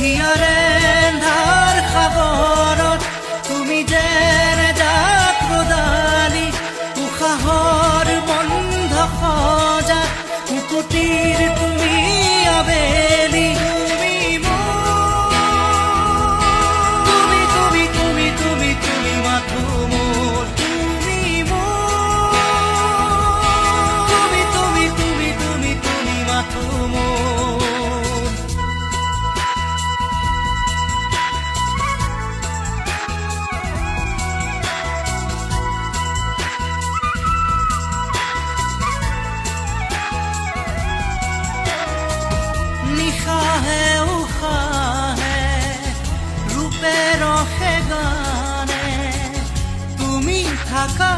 হিয়াৰে ধাৰ সাগৰত তুমি যেন জাক গদালি উশাহৰ বন্ধ সজা মুকুতিৰ তুমি আবেলি তুমি তুমি মাথো মোৰ তুমি তুমি মাথো মোৰ নিশাহে উশাহে ৰূপে ৰসে গানে তুমি থাকা